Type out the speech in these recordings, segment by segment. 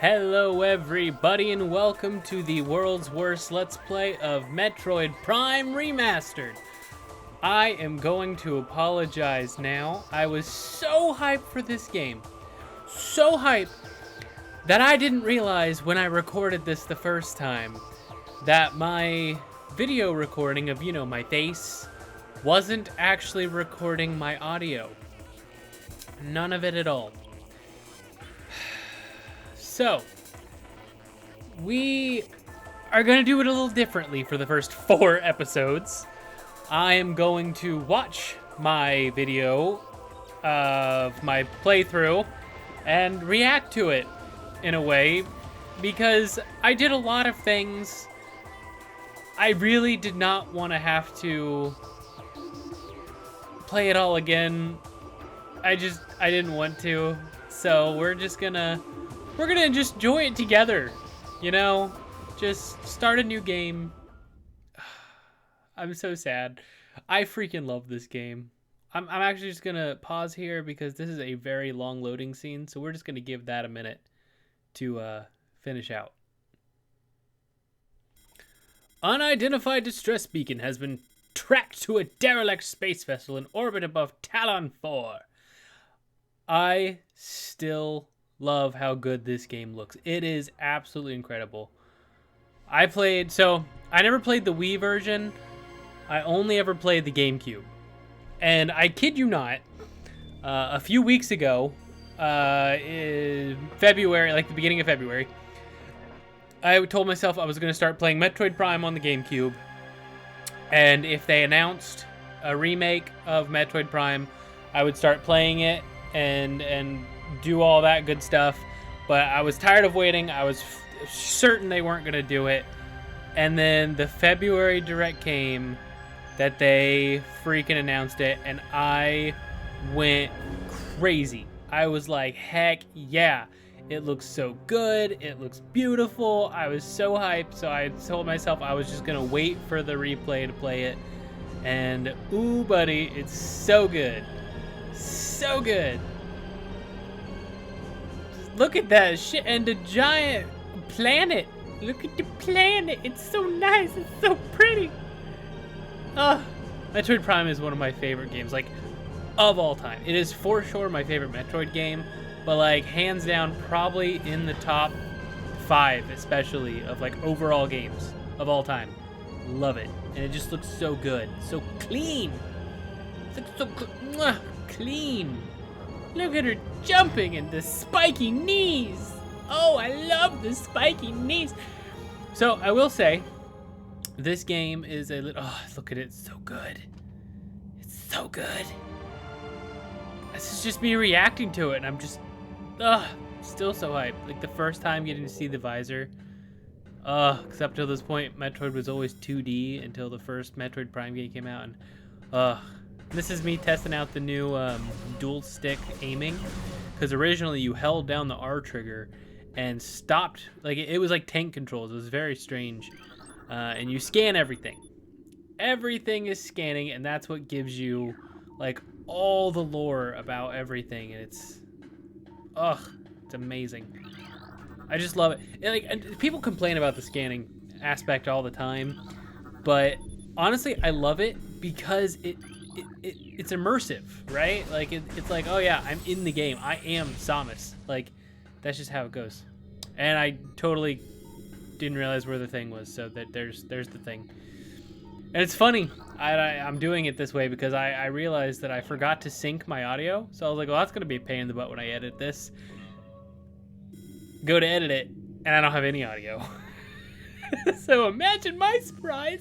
Hello everybody and welcome to the world's worst Let's Play of Metroid Prime Remastered. I am going to apologize now. I was so hyped for this game. So hyped that I didn't realize when I recorded this the first time that my video recording of, my face wasn't actually recording my audio. None of it at all. So, we are going to do it a little differently for the first 4 episodes. I am going to watch my video of my playthrough and react to it in a way because I did a lot of things I really did not want to have to play it all again. I didn't want to. So we're gonna just enjoy it together, just start a new game. I'm so sad. I freaking love this game. I'm actually just gonna pause here because this is a very long loading scene, so we're just gonna give that a minute to finish out. Unidentified distress beacon has been tracked to a derelict space vessel in orbit above Talon 4. I still love how good this game looks. It is absolutely incredible. I never played the Wii version. I only ever played the GameCube. And I kid you not, a few weeks ago, in February, like the beginning of February, I told myself I was going to start playing Metroid Prime on the GameCube. And if they announced a remake of Metroid Prime, I would start playing it and do all that good stuff. But I was tired of waiting. I was certain they weren't going to do it. And then the February Direct came that they freaking announced it, and I went crazy. I was like, heck yeah. It looks so good. It looks beautiful. I was so hyped. So I told myself I was just going to wait for the replay to play it. And ooh, buddy, it's so good. So good. Just look at that shit. And the giant planet. Look at the planet. It's so nice. It's so pretty. Metroid Prime is one of my favorite games, like, of all time. It is for sure my favorite Metroid game. But, like, hands down, probably in the top 5, especially, of, like, overall games of all time. Love it. And it just looks so good. So clean. It looks so clean. Look at her jumping and the spiky knees. Oh, I love the spiky knees. So, I will say, this game is a little... Oh, look at it. It's so good. It's so good. This is just me reacting to it, and I'm just... still so hyped. Like, the first time getting to see the visor. Because up till this point, Metroid was always 2D until the first Metroid Prime game came out. And, this is me testing out the new dual stick aiming. Because originally you held down the R trigger and stopped. Like, it was like tank controls. It was very strange. And you scan everything. Everything is scanning, and that's what gives you, like, all the lore about everything. And it's amazing. I just love it. And people complain about the scanning aspect all the time, but honestly, I love it because it's immersive, right? Like it's like, oh yeah, I'm in the game. I am Samus. Like, that's just how it goes. And I totally didn't realize where the thing was, so that there's the thing. And it's funny. I'm doing it this way because I realized that I forgot to sync my audio. So I was like, well, that's going to be a pain in the butt when I edit this. Go to edit it, and I don't have any audio. So imagine my surprise.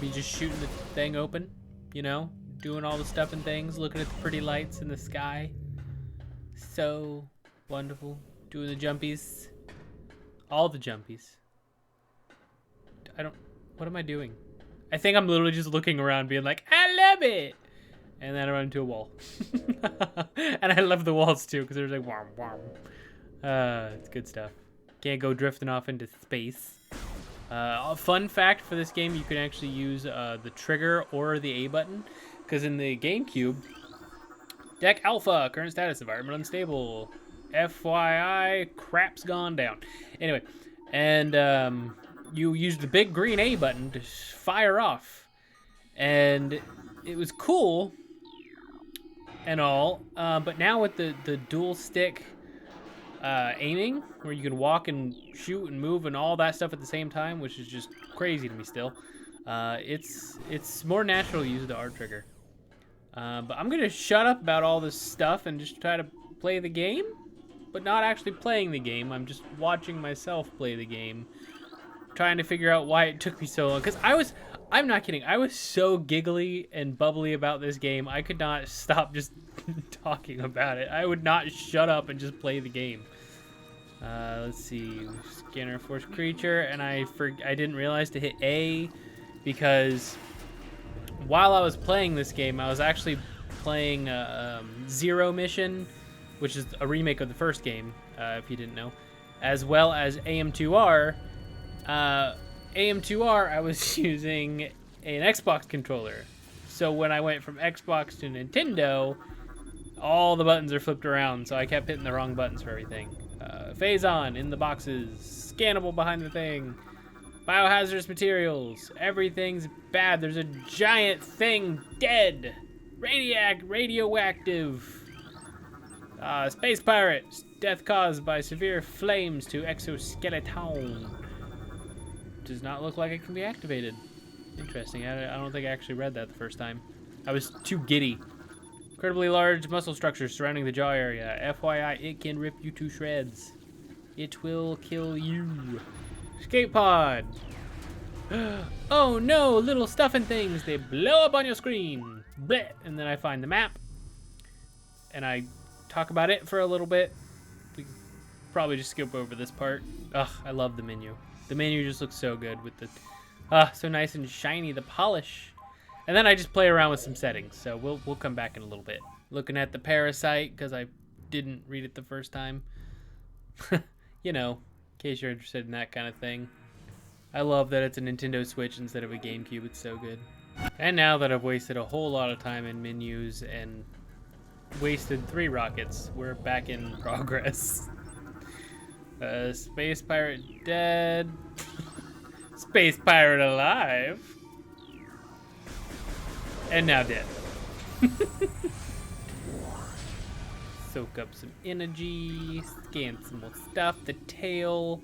Be just shooting the thing open, doing all the stuff and things, looking at the pretty lights in the sky. So wonderful. Doing the jumpies. All the jumpies. What am I doing? I think I'm literally just looking around being like, I love it! And then I run into a wall. And I love the walls too, because there's like, wham, wham. It's good stuff. Can't go drifting off into space. A fun fact for this game, you can actually use the trigger or the A button. Because in the GameCube, Deck Alpha, current status, environment unstable. FYI, crap's gone down. Anyway, and you use the big green A button to fire off. And it was cool and all, but now with the dual stick aiming, where you can walk and shoot and move and all that stuff at the same time, which is just crazy to me still, it's more natural to use the R trigger. But I'm gonna shut up about all this stuff and just try to play the game, but not actually playing the game. I'm just watching myself play the game, trying to figure out why it took me so long. Because I'm not kidding, I was so giggly and bubbly about this game, I could not stop just talking about it. I would not shut up and just play the game. Let's see, scanner force creature, and I didn't realize to hit A, because while I was playing this game, I was actually playing Zero Mission, which is a remake of the first game, if you didn't know, as well as AM2R. AM2R, I was using an Xbox controller. So when I went from Xbox to Nintendo, all the buttons are flipped around, so I kept hitting the wrong buttons for everything. Phazon in the boxes, scannable behind the thing, biohazardous materials, everything's bad. There's a giant thing dead, radioactive. Space pirates, death caused by severe flames to exoskeleton. Does not look like it can be activated. Interesting. I don't think I actually read that the first time. I was too giddy. Incredibly large muscle structures surrounding the jaw area. FYI, it can rip you to shreds. It will kill you. Escape pod. Oh no, little stuffing things. They blow up on your screen. Blech. And then I find the map. And I talk about it for a little bit. We probably just skip over this part. Ugh, I love the menu. The menu just looks so good with the, so nice and shiny, the polish. And then I just play around with some settings, so we'll come back in a little bit. Looking at the Parasite, because I didn't read it the first time. You know, in case you're interested in that kind of thing. I love that it's a Nintendo Switch instead of a GameCube, it's so good. And now that I've wasted a whole lot of time in menus and wasted 3 rockets, we're back in progress. Space Pirate dead. Space Pirate alive. And now dead. Soak up some energy. Scan some more stuff. The tail.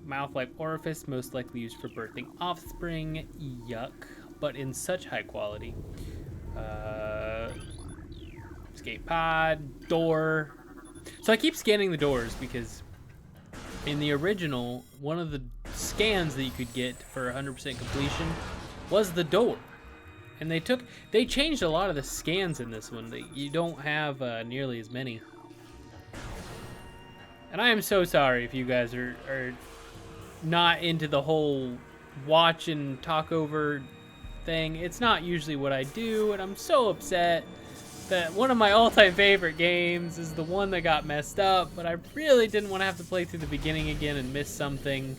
Mouth-like orifice, most likely used for birthing offspring. Yuck. But in such high quality. Escape pod. Door. So I keep scanning the doors because in the original, one of the scans that you could get for 100% completion was the door. And they changed a lot of the scans in this one. You don't have nearly as many. And I am so sorry if you guys are not into the whole watch and talk over thing. It's not usually what I do, and I'm so upset that one of my all-time favorite games is the one that got messed up, but I really didn't want to have to play through the beginning again and miss something.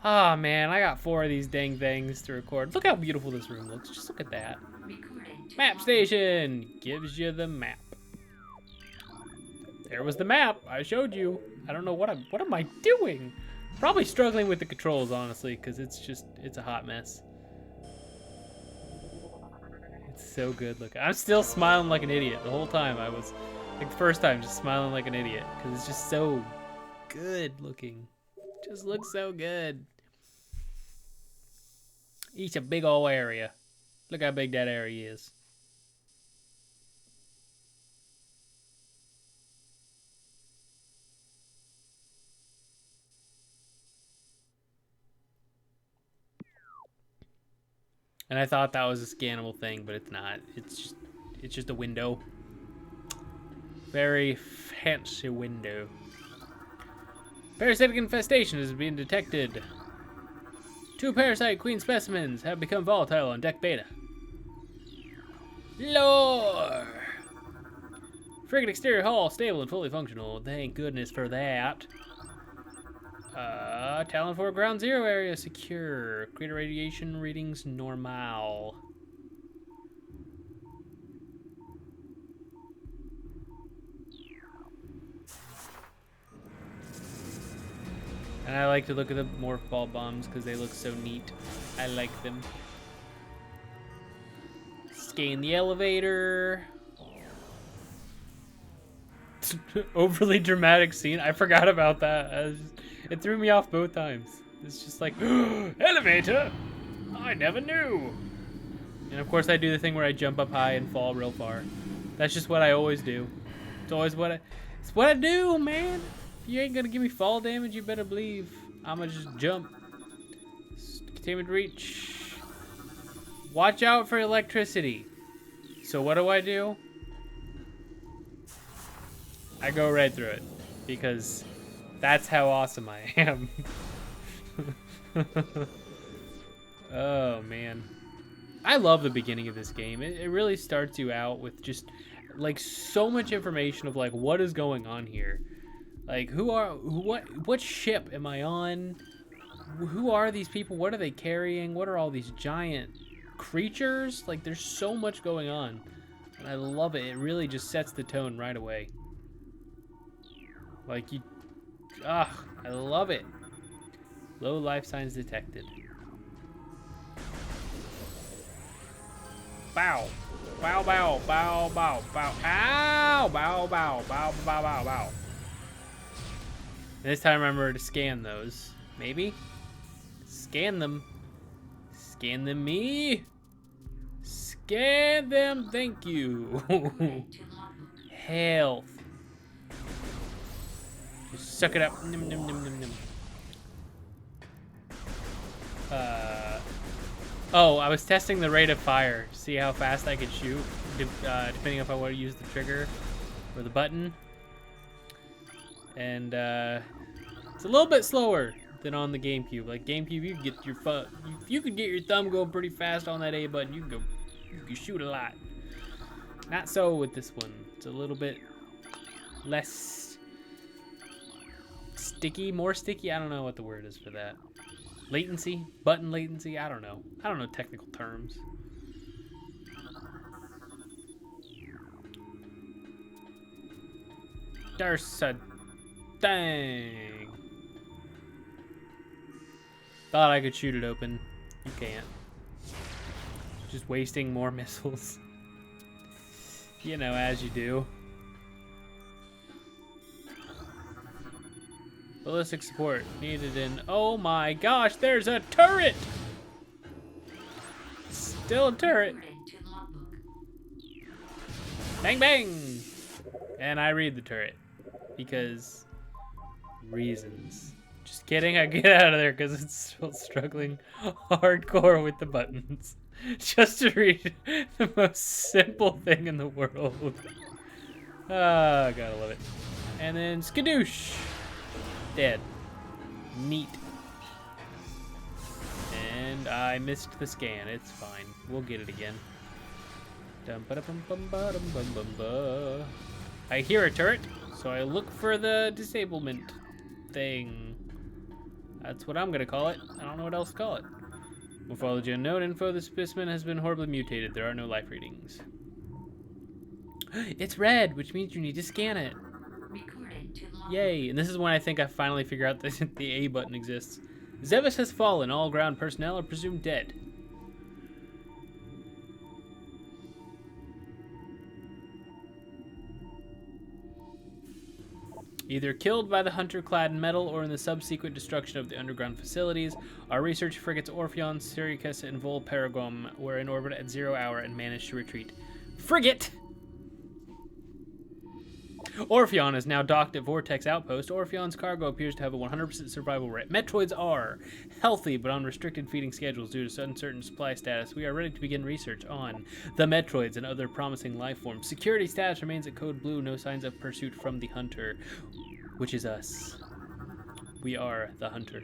Ah, man, I got 4 of these dang things to record. Look how beautiful this room looks. Just look at that. Map station gives you the map. There was the map. I showed you. I don't know what am I doing? Probably struggling with the controls, honestly, because it's a hot mess. It's so good looking. I'm still smiling like an idiot the whole time. I was, like the first time, just smiling like an idiot because it's just so good looking. Just looks so good. Each a big old area. Look how big that area is. And I thought that was a scannable thing, but it's not. It's just a window. Very fancy window. Parasitic infestation has been detected. 2 parasite queen specimens have become volatile on deck beta. Lore! Frigate exterior hull stable and fully functional. Thank goodness for that. Talon 4 ground zero area secure. Crater radiation readings normal. And I like to look at the morph ball bombs because they look so neat. I like them. Scan the elevator. Overly dramatic scene. I forgot about that. It threw me off both times. It's just like, elevator! I never knew! And of course I do the thing where I jump up high and fall real far. That's just what I always do. It's always it's what I do, man! If you ain't gonna give me fall damage, you better believe I'ma just jump. Containment reach. Watch out for electricity. So what do? I go right through it. Because that's how awesome I am. Oh, man. I love the beginning of this game. It really starts you out with just, like, so much information of, like, what is going on here. Like, what ship am I on? Who are these people? What are they carrying? What are all these giant creatures? Like, there's so much going on. And I love it. It really just sets the tone right away. Like, I love it. Low life signs detected. Bow. Bow, bow, bow, bow, bow. Ow! Bow, bow, bow, bow, bow, bow. This time remember to scan those. Maybe? Scan them. Scan them, me. Scan them, thank you. Health. Just suck it up. Nim, nim, nim, nim, nim. Oh, I was testing the rate of fire. See how fast I could shoot, depending if I want to use the trigger or the button. And it's a little bit slower than on the GameCube. Like GameCube, you could get your thumb going pretty fast on that A button. You can shoot a lot. Not so with this one. It's a little bit less sticky, more sticky. I don't know what the word is for that. Latency, button latency. I don't know technical terms. There's a thing. Thought I could shoot it open. You can't. Just wasting more missiles. You know, as you do. Ballistic support needed in. Oh my gosh, there's a turret! Still a turret. Bang bang! And I read the turret. Because reasons. Just kidding, I get out of there because it's still struggling hardcore with the buttons. Just to read the most simple thing in the world. Ah, gotta love it. And then skadoosh. Dead. Neat. And I missed the scan. It's fine. We'll get it again. I hear a turret, so I look for the disablement thing. That's what I'm gonna call it. I don't know what else to call it. Morphology unknown info. The specimen has been horribly mutated. There are no life readings. It's red, which means you need to scan it. Yay, and this is when I think I finally figure out that the A button exists. Zevis has fallen. All ground personnel are presumed dead. Either killed by the hunter clad in metal or in the subsequent destruction of the underground facilities. Our research frigates Orpheon, Syracuse, and Vol Paragom were in orbit at 0 hour and managed to retreat. Frigate! Orpheon is now docked at Vortex Outpost. Orpheon's cargo appears to have a 100% survival rate. Metroids are healthy but on restricted feeding schedules due to uncertain supply status. We are ready to begin research on the Metroids and other promising life forms. Security status remains at Code Blue. No signs of pursuit from the hunter, which is us. We are the hunter.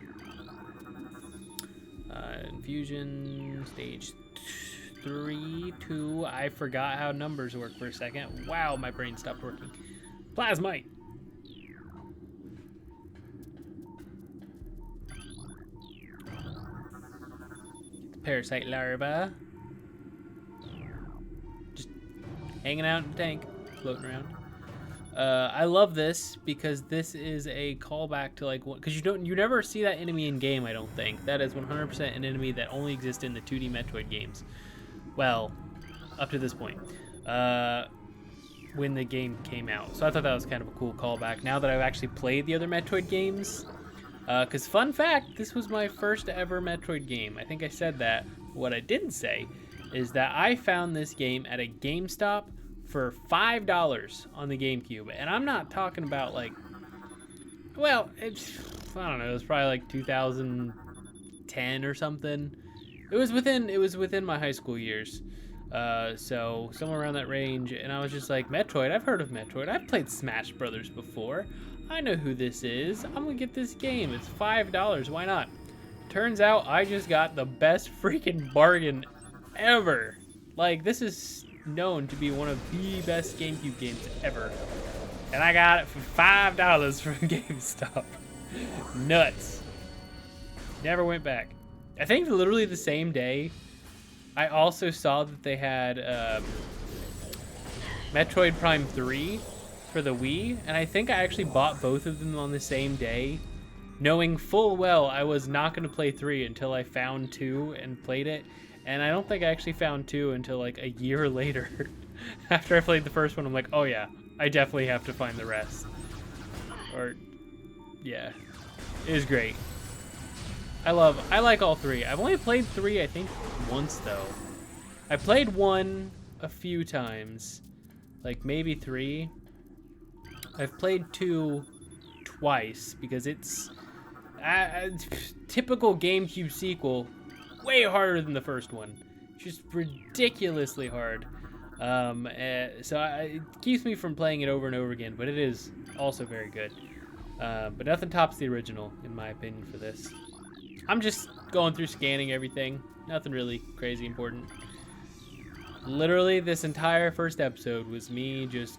Infusion stage 3, 2. I forgot how numbers work for a second. Wow, my brain stopped working. Plasmite. The parasite larva. Just hanging out in the tank, floating around. I love this because this is a callback to like because you never see that enemy in game. I don't think that is 100% an enemy that only exists in the 2D Metroid games. Well, up to this point, when the game came out. So I thought that was kind of a cool callback. Now that I've actually played the other Metroid games, because fun fact, this was my first ever Metroid game. I think I said that. What I didn't say is that I found this game at a GameStop for $5 on the GameCube, and I'm not talking about like, well, I don't know, it was probably like 2010 or something. It was within my high school years, so somewhere around that range. And I was just like, Metroid, I've heard of Metroid. I've played Smash Brothers before. I know who this is. I'm gonna get this game. It's $5. Why not? Turns out I just got the best freaking bargain ever. Like, this is known to be one of the best GameCube games ever, and I got it for $5 from GameStop. Nuts. Never went back. I think literally the same day I also saw that they had Metroid Prime 3 for the Wii, and I think I actually bought both of them on the same day, knowing full well I was not going to play 3 until I found 2 and played it. And I don't think I actually found 2 until like a year later. After I played the first one, I'm like, oh yeah, I definitely have to find the rest. Or, yeah, it was great. I like all 3. I've only played 3, I think, once though. I played 1 a few times, like maybe 3. I've played 2 twice because it's a typical GameCube sequel. Way harder than the first one, just ridiculously hard. So it keeps me from playing it over and over again, but it is also very good. But nothing tops the original, in my opinion, for this. I'm just going through scanning everything. Nothing really crazy important. Literally, this entire first episode was me just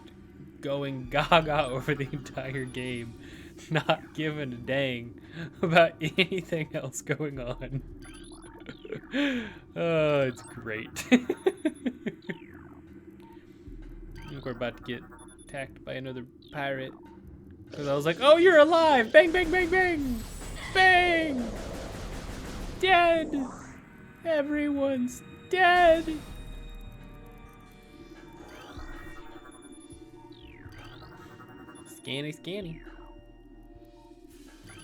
going gaga over the entire game, not giving a dang about anything else going on. Oh, it's great. I think we're about to get attacked by another pirate. Because I was like, oh, you're alive! Bang, bang, bang, bang! Bang! Dead! Everyone's dead! Scanny, scanny.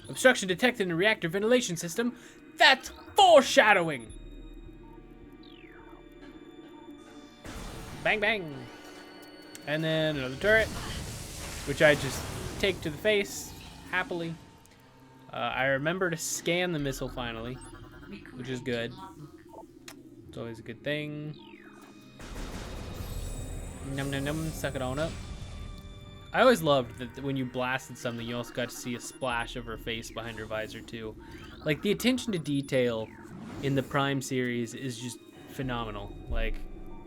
Obstruction detected in the reactor ventilation system. That's foreshadowing! Bang, bang. And then another turret, which I just take to the face, happily. I remember to scan the missile finally, which is good. It's always a good thing. Num num num, suck it on up. I always loved that when you blasted something, you also got to see a splash of her face behind her visor too. Like, the attention to detail in the Prime series is just phenomenal. Like,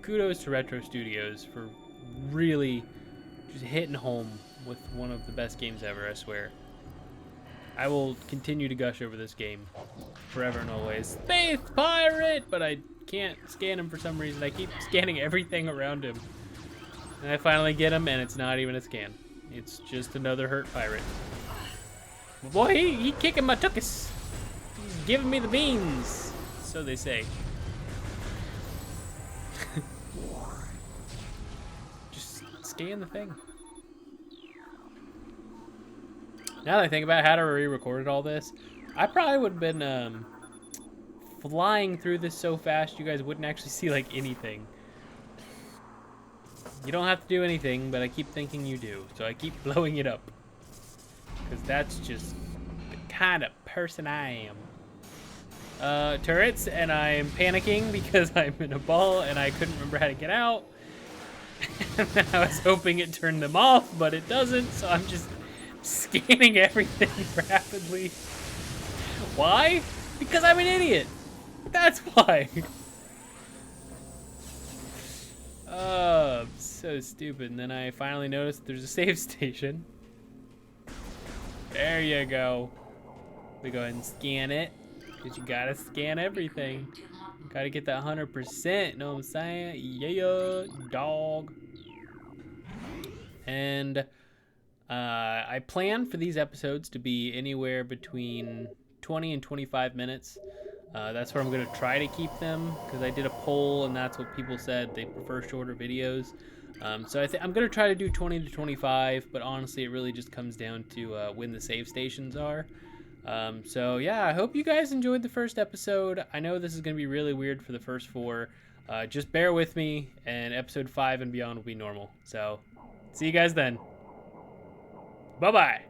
kudos to Retro Studios for really just hitting home with one of the best games ever, I swear. I will continue to gush over this game forever and always. Space pirate! But I can't scan him for some reason. I keep scanning everything around him. And I finally get him, and it's not even a scan. It's just another hurt pirate. Boy, he kicking my tuchus. He's giving me the beans. So they say. Just scan the thing. Now that I think about how to re-recorded all this, I probably would have been flying through this so fast you guys wouldn't actually see like anything. You don't have to do anything, but I keep thinking you do, so I keep blowing it up. Because that's just the kind of person I am. Turrets, and I'm panicking because I'm in a ball and I couldn't remember how to get out. And I was hoping it turned them off, but it doesn't, so I'm just scanning everything rapidly. Why? Because I'm an idiot. That's why. So stupid. And then I finally noticed there's a save station. There you go. We go ahead and scan it. Because you gotta scan everything. Gotta get that 100%. Know what I'm saying? Yeah, dog. And I plan for these episodes to be anywhere between 20 and 25 minutes. That's where I'm going to try to keep them, because I did a poll and that's what people said. They prefer shorter videos. So I'm going to try to do 20 to 25, but honestly, it really just comes down to when the save stations are. So yeah, I hope you guys enjoyed the first episode. I know this is going to be really weird for the first 4. Just bear with me, and episode 5 and beyond will be normal. So see you guys then. Bye-bye.